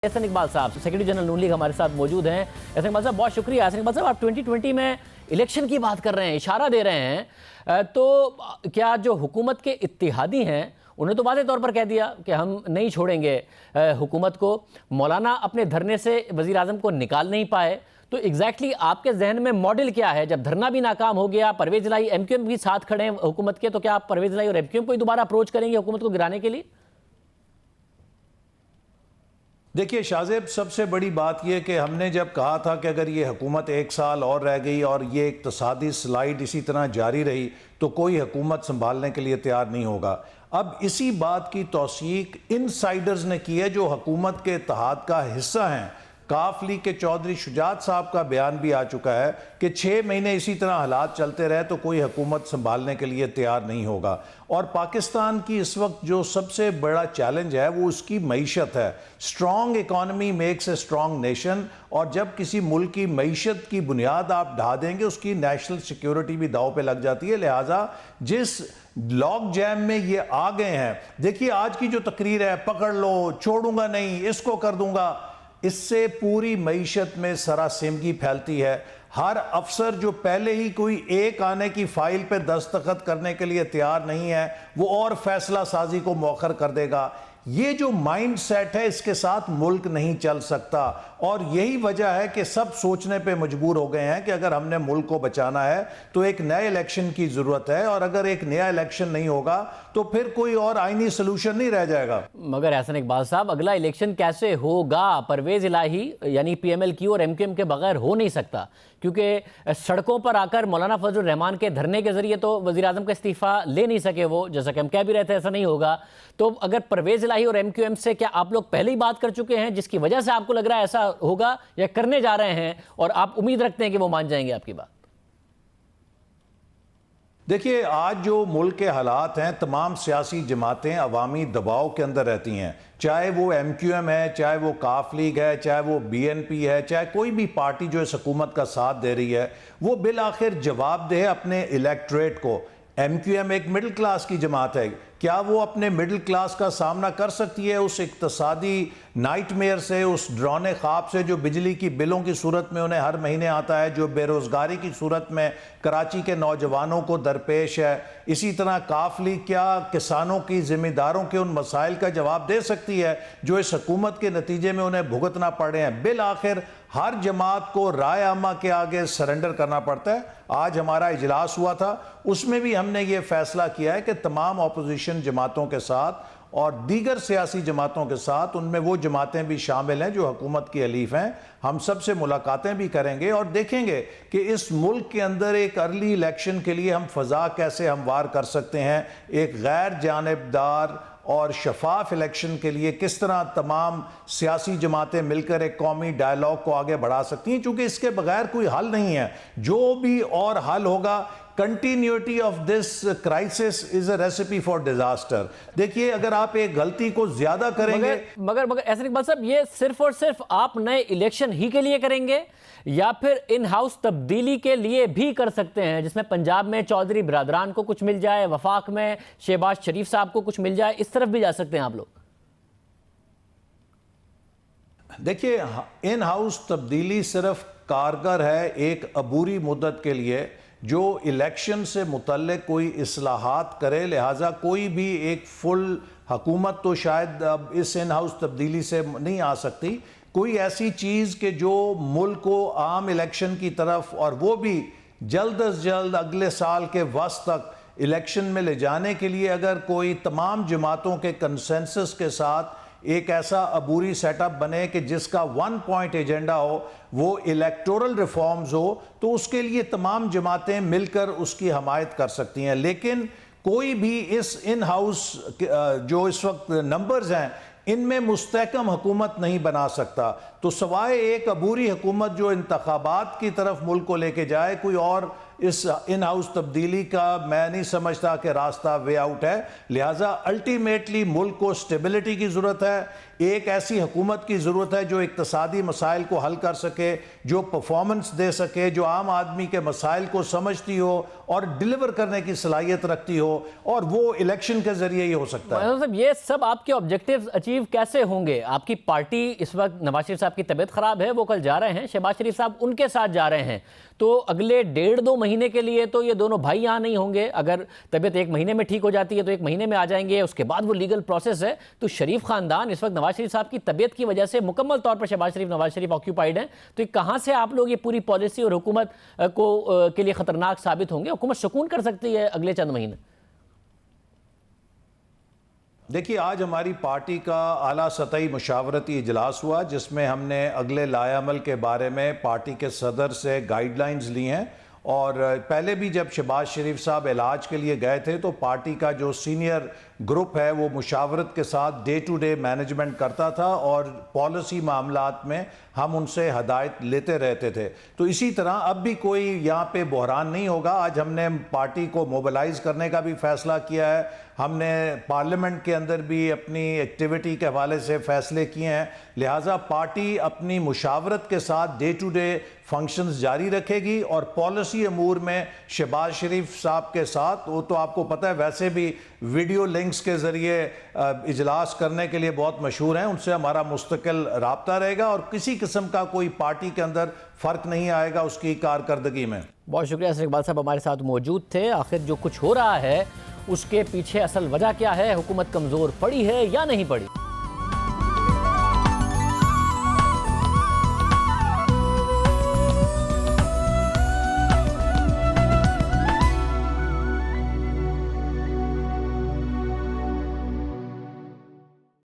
احسن اقبال صاحب secretary general نون league ہمارے ساتھ موجود ہیں۔ احسن اقبال صاحب بہت شکریہ۔ احسن اقبال صاحب آپ 2020 میں الیکشن کی بات کر رہے ہیں، اشارہ دے رہے ہیں، تو کیا جو حکومت کے اتحادی ہیں انہیں تو واضح طور پر کہہ دیا کہ ہم نہیں چھوڑیں گے حکومت کو، مولانا اپنے دھرنے سے وزیر اعظم کو نکال نہیں پائے، تو ایگزیکٹلی آپ کے ذہن میں ماڈل کیا ہے؟ جب دھرنا بھی ناکام ہو گیا، پرویز الہی ایم کیو ایم بھی ساتھ کھڑے ہیں حکومت کے، تو کیا آپ پرویز الہی اور ایم کیو ایم کو ہی دوبارہ اپروچ کریں گے حکومت کو گرانے کے لیے؟ دیکھیے شاہزیب، سب سے بڑی بات یہ کہ ہم نے جب کہا تھا کہ اگر یہ حکومت ایک سال اور رہ گئی اور یہ اقتصادی سلائیڈ اسی طرح جاری رہی تو کوئی حکومت سنبھالنے کے لیے تیار نہیں ہوگا۔ اب اسی بات کی توثیق ان سائیڈرز نے کی ہے جو حکومت کے اتحاد کا حصہ ہیں۔ کاف لیگ کے چودھری شجاعت صاحب کا بیان بھی آ چکا ہے کہ 6 مہینے اسی طرح حالات چلتے رہے تو کوئی حکومت سنبھالنے کے لیے تیار نہیں ہوگا۔ اور پاکستان کی اس وقت جو سب سے بڑا چیلنج ہے وہ اس کی معیشت ہے۔ Strong economy makes a strong nation, اور جب کسی ملک کی معیشت کی بنیاد آپ ڈھا دیں گے اس کی نیشنل سیکیورٹی بھی داؤ پہ لگ جاتی ہے۔ لہٰذا جس لاک جیم میں یہ آ گئے ہیں، دیکھیے آج کی جو تقریر ہے، پکڑ لو، چھوڑوں گا نہیں، اس کو کر دوں گا، اس سے پوری معیشت میں سراسیمگی پھیلتی ہے۔ ہر افسر جو پہلے ہی کوئی ایک آنے کی فائل پہ دستخط کرنے کے لیے تیار نہیں ہے، وہ اور فیصلہ سازی کو مؤخر کر دے گا۔ یہ جو مائنڈ سیٹ ہے اس کے ساتھ ملک نہیں چل سکتا، اور یہی وجہ ہے کہ سب سوچنے پہ مجبور ہو گئے ہیں کہ اگر ہم نے ملک کو بچانا ہے تو ایک نئے الیکشن کی ضرورت ہے، اور اگر ایک نیا الیکشن نہیں ہوگا تو پھر کوئی اور آئینی سلوشن نہیں رہ جائے گا۔ مگر احسن اقبال صاحب اگلا الیکشن کیسے ہوگا؟ پرویز الہی یعنی پی ایم ایل کیو اور ایم کیو ایم کے بغیر ہو نہیں سکتا، کیونکہ سڑکوں پر آ کر مولانا فضل الرحمان کے دھرنے کے ذریعے تو وزیر اعظم کا استعفیٰ لے نہیں سکے وہ، جیسا کہ ہم کہہ بھی رہے تھے ایسا نہیں ہوگا۔ تو اگر پرویز الہی اور ایم کیو ایم سے کیا آپ لوگ پہلے ہی بات کر چکے ہیں جس کی وجہ سے آپ کو لگ رہا ہے ایسا ہوگا، یا کرنے جا رہے ہیں اور آپ امید رکھتے ہیں کہ وہ مان جائیں گے آپ کی بات؟ دیکھیے آج جو ملک کے حالات ہیں، تمام سیاسی جماعتیں عوامی دباؤ کے اندر رہتی ہیں، چاہے وہ ایم کیو ایم ہے، چاہے وہ کاف لیگ ہے، چاہے وہ بی این پی ہے، چاہے کوئی بھی پارٹی جو اس حکومت کا ساتھ دے رہی ہے، وہ بالآخر جواب دے اپنے الیکٹریٹ کو۔ ایم کیو ایم ایک مڈل کلاس کی جماعت ہے، کیا وہ اپنے مڈل کلاس کا سامنا کر سکتی ہے اس اقتصادی نائٹ میئر سے، اس ڈرانے خواب سے جو بجلی کی بلوں کی صورت میں انہیں ہر مہینے آتا ہے، جو بے روزگاری کی صورت میں کراچی کے نوجوانوں کو درپیش ہے؟ اسی طرح کاف لیگ کیا کسانوں کی، ذمہ داروں کے ان مسائل کا جواب دے سکتی ہے جو اس حکومت کے نتیجے میں انہیں بھگتنا پڑے ہیں؟ بالآخر ہر جماعت کو رائے عامہ کے آگے سرنڈر کرنا پڑتا ہے۔ آج ہمارا اجلاس ہوا تھا، اس میں بھی ہم نے یہ فیصلہ کیا ہے کہ تمام اپوزیشن جماعتوں کے ساتھ اور دیگر سیاسی جماعتوں کے ساتھ، ان میں وہ جماعتیں بھی شامل ہیں جو حکومت کی حلیف ہیں، ہم سب سے ملاقاتیں بھی کریں گے اور دیکھیں گے کہ اس ملک کے اندر ایک ارلی الیکشن کے لیے ہم فضا کیسے ہموار کر سکتے ہیں، ایک غیر جانبدار اور شفاف الیکشن کے لیے کس طرح تمام سیاسی جماعتیں مل کر ایک قومی ڈائیلاگ کو آگے بڑھا سکتی ہیں، چونکہ اس کے بغیر کوئی حل نہیں ہے۔ جو بھی اور حل ہوگا، continuity of this crisis is a recipe for disaster۔ دیکھیے اگر آپ ایک غلطی کو زیادہ کریں گے، مگر احسن اقبال صاحب یہ صرف اور صرف آپ نئے الیکشن ہی کے لیے کریں گے یا پھر ان ہاؤس تبدیلی کے لیے بھی کر سکتے ہیں، جس میں پنجاب میں چودھری برادران کو کچھ مل جائے، وفاق میں شہباز شریف صاحب کو کچھ مل جائے، اس طرف بھی جا سکتے ہیں آپ لوگ؟ دیکھیے ان ہاؤس تبدیلی صرف کارگر ہے ایک عبوری مدت کے لیے جو الیکشن سے متعلق کوئی اصلاحات کرے، لہٰذا کوئی بھی ایک فل حکومت تو شاید اب اس ان ہاؤس تبدیلی سے نہیں آ سکتی۔ کوئی ایسی چیز کہ جو ملک کو عام الیکشن کی طرف، اور وہ بھی جلد از جلد اگلے سال کے وسط تک الیکشن میں لے جانے کے لیے، اگر کوئی تمام جماعتوں کے کنسنسس کے ساتھ ایک ایسا عبوری سیٹ اپ بنے کہ جس کا 1 پوائنٹ ایجنڈا ہو، وہ الیکٹورل ریفارمز ہو، تو اس کے لیے تمام جماعتیں مل کر اس کی حمایت کر سکتی ہیں۔ لیکن کوئی بھی اس ان ہاؤس جو اس وقت نمبرز ہیں ان میں مستحکم حکومت نہیں بنا سکتا، تو سوائے ایک عبوری حکومت جو انتخابات کی طرف ملک کو لے کے جائے، کوئی اور اس ان ہاؤس تبدیلی کا میں نہیں سمجھتا کہ راستہ وے آؤٹ ہے. لہٰذا الٹیمیٹلی ملک کو سٹیبلٹی کی ضرورت ہے, ایک ایسی حکومت کی ضرورت ہے جو اقتصادی مسائل کو حل کر سکے, جو پرفارمنس دے سکے, جو عام آدمی کے مسائل کو سمجھتی ہو اور ڈیلیور کرنے کی صلاحیت رکھتی ہو, اور وہ الیکشن کے ذریعے ہی ہو سکتا ہے. مطلب یہ سب آپ کے آبجیکٹیوز اچیو کیسے ہوں گے؟ آپ کی پارٹی اس وقت نواز شریف صاحب کی طبیعت خراب ہے, وہ کل جا رہے ہیں, شہباز شریف صاحب ان کے ساتھ جا رہے ہیں, تو اگلے 1.5-2 مہینے کے لیے تو یہ دونوں بھائی یہاں نہیں ہوں گے. اگر طبیعت 1 مہینے میں ٹھیک ہو جاتی ہے تو 1 مہینے میں آ جائیں گے, اس کے بعد وہ لیگل پروسیس ہے. تو شریف خاندان اس وقت نواز شریف صاحب کی طبیعت کی وجہ سے مکمل طور پر شہباز شریف نواز شریف آکیوپائیڈ ہیں. تو کہاں سے آپ لوگ یہ پوری پالیسی اور حکومت کو کے لیے خطرناک ثابت ہوں گے؟ حکومت سکون کر سکتی ہے اگلے چند مہینے. دیکھیے, آج ہماری پارٹی کا اعلیٰ سطحی مشاورتی اجلاس ہوا جس میں ہم نے اگلے لائحہ عمل کے بارے میں پارٹی کے صدر سے گائیڈ لائنز لی ہیں. اور پہلے بھی جب شہباز شریف صاحب علاج کے لیے گئے تھے تو پارٹی کا جو سینئر گروپ ہے وہ مشاورت کے ساتھ ڈے ٹو ڈے مینجمنٹ کرتا تھا, اور پالیسی معاملات میں ہم ان سے ہدایت لیتے رہتے تھے. تو اسی طرح اب بھی کوئی یہاں پہ بحران نہیں ہوگا. آج ہم نے پارٹی کو موبلائز کرنے کا بھی فیصلہ کیا ہے, ہم نے پارلیمنٹ کے اندر بھی اپنی ایکٹیویٹی کے حوالے سے فیصلے کیے ہیں. لہٰذا پارٹی اپنی مشاورت کے ساتھ ڈے ٹو ڈے فنکشنز جاری رکھے گی, اور پالیسی امور میں شہباز شریف صاحب کے ساتھ, وہ تو آپ کو پتہ ہے ویسے بھی ویڈیو لنکس کے ذریعے اجلاس کرنے کے لیے بہت مشہور ہیں, ان سے ہمارا مستقل رابطہ رہے گا, اور کسی قسم کا کوئی پارٹی کے اندر فرق نہیں آئے گا اس کی کارکردگی میں. بہت شکریہ اسرار اقبال صاحب ہمارے ساتھ موجود تھے. آخر جو کچھ ہو رہا ہے اس کے پیچھے اصل وجہ کیا ہے؟ حکومت کمزور پڑی ہے یا نہیں پڑی؟